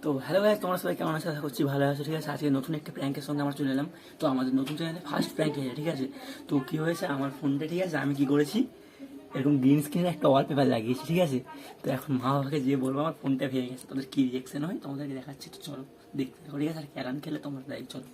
তো hello guys, তোমরা সবাই কেমন আছো? আশা করছি ভালো আছো। ঠিক আছে, আজকে নতুন একটা প্র্যাঙ্কের সঙ্গে আমরা চলে এলাম। তো আমাদের নতুন চ্যানেলে ফার্স্ট প্র্যাঙ্ক হয়েছে। ঠিক আছে, তো কি হয়েছে, আমার ফোনটা ঠিক আছে আমি কি করেছি, এরকম গ্রিন স্ক্রিনের একটা ওয়ালপেপার লাগিয়েছি। ঠিক আছে, তো এখন মা বাবাকে যে বলবো আমার ফোনটা ভেঙে গেছে, তাদের কি রিয়েকশন হয় তোমাদেরকে দেখাচ্ছি। তো চলো দেখতে থাকো। ঠিক আছে, আর ক্যারাম খেলে তোমরা দেখ। চলো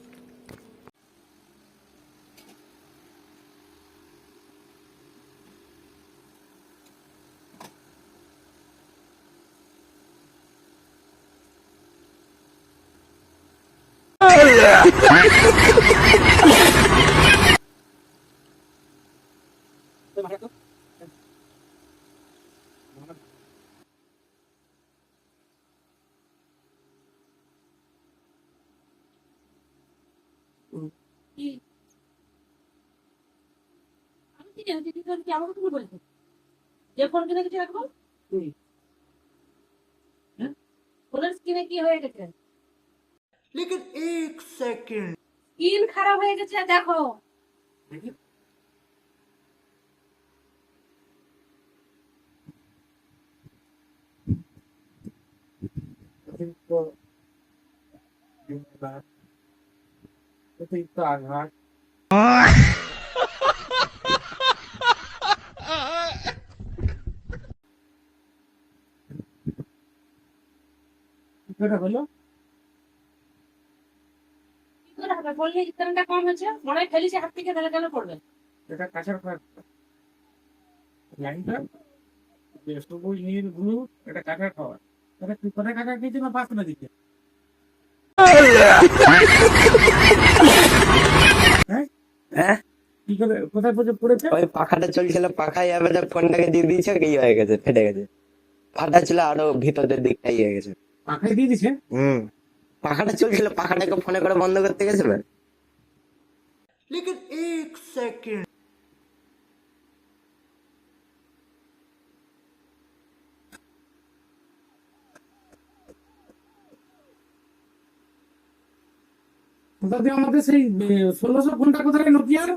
কি? আমি কি জানি তুই কি আমাকে তুমি বলছিস যে ফোন কিনে কিছু রাখবো? হ্যাঁ? ফোনের স্ক্রিনে কি হয়ে গেছে? लेकिन एक सेकंड স্ক্রিন খারাপ হয়ে গেছে, দেখো। হলো কি করে হবে? বললে স্ক্রিনটা কম হয়েছে, মনে হয় ফেলিছে হাত থেকে, ধরে গেলে পড়বে। এটা কাঁচার লাইনটা সবুজ নীল ব্লু, এটা কাঁচার খাবার। তাহলে তুই কোথায় কাঁচা দিয়েছিস না পাঁচ না দিচ্ছে? হ্যাঁ, কি করে কোথায় পড়েছে? ওই পাখাটা চলছিল, পাখায় এবারে ফোনটাকে দিয়ে দিয়েছে, কি হয়ে গেছে, ফেটে গেছে। ফাটা ছিল আরো ভিতরের দিকটা ইয়ে গেছে। পাখায় দিয়ে দিছে। পাখাটা চলছিল, পাখাটাকে ফোনে করে বন্ধ করতে গেছিল। लेकिन एक सेकंड দাদি আমাদের সেই 1600 ফোনটা কোথায় নোকিয়ার?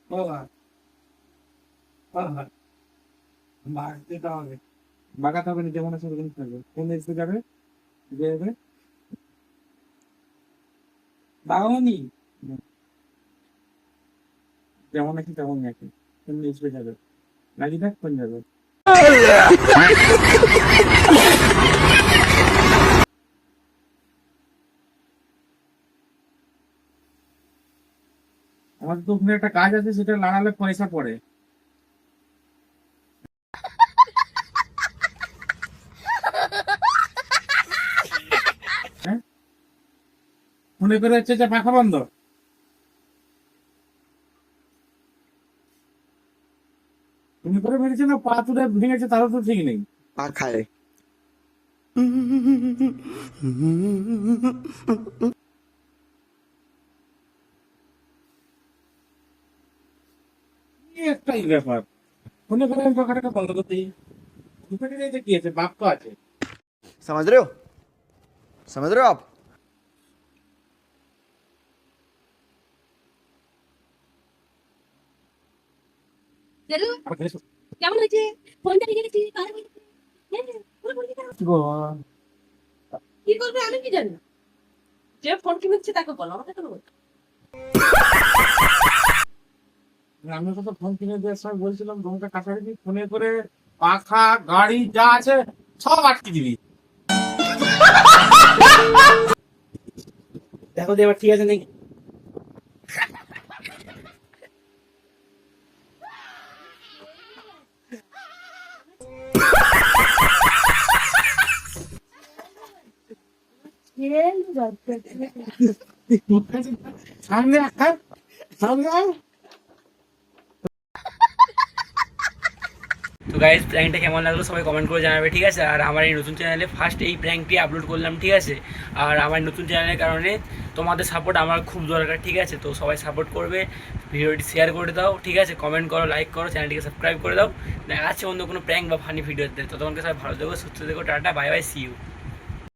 বাবা বাবা মারতে হবে, বাগাতে হবে না, যেমন আছে ওরকম থাকবে। কোন এসে যাবে যাবে বাগানি, যেমন আছে তেমনই আছে। কোন এসে যাবে লাগি থাক, কোন যাবে। আমাদের তো ওখানে একটা কাজ আছে, সেটা লাগালে পয়সা পড়ে। হ্যাঁ, মনে করে হচ্ছে যে পাখা বন্ধ। তুমি করে মেরেছে না, পা তুলে ভেঙেছে, তারও তো ঠিক নেই। পাখায় এই একটাই ব্যাপার, মনে করে আমি পাখাটাকে বন্ধ করতেই দুপাকে যাইতে কি আছে, বাপ তো আছে। समझ रहे हो समझ रहे हो आप। দেখো আর কিছু কেমন হয়েছে? ফোনটা রেখে গেছি, কার হয়েছে? হ্যাঁ, পুরো ফোন কিনে গো, কি করবে আমি কি জানি? যে ফোন কিনেছে তাকে বলো, আমাকে কেন বলছো? আমি তো ফোন কিনে দেওয়ার সময় বলছিলাম ফোনটা কাছাকাছি, ফোনে করে পাখা গাড়ি যা আছে সব আটকে দিবি। দেখো তো এবার ঠিক আছে নাকি। সামনে আয়, সামনে আয়। তো গাইস, প্র্যাঙ্কটা কেমন লাগলো সবাই কমেন্ট করে জানাবে। ঠিক আছে, আর আমার এই নতুন চ্যানেলে ফার্স্ট এই প্র্যাঙ্কটি আপলোড করলাম। ঠিক আছে, আর আমার নতুন চ্যানেলের কারণে তোমাদের সাপোর্ট আমার খুব দরকার। ঠিক আছে, তো সবাই সাপোর্ট করবে, ভিডিওটি শেয়ার করে দাও। ঠিক আছে, কমেন্ট করো, লাইক করো, চ্যানেলটিকে সাবস্ক্রাইব করে দাও। দেখা যাচ্ছে অন্য কোনো প্র্যাঙ্ক বা ফানি ভিডিওতে। ততক্ষণকে সবাই ভালো থেকো, সুস্থ থেকো, tata, bye bye, see you.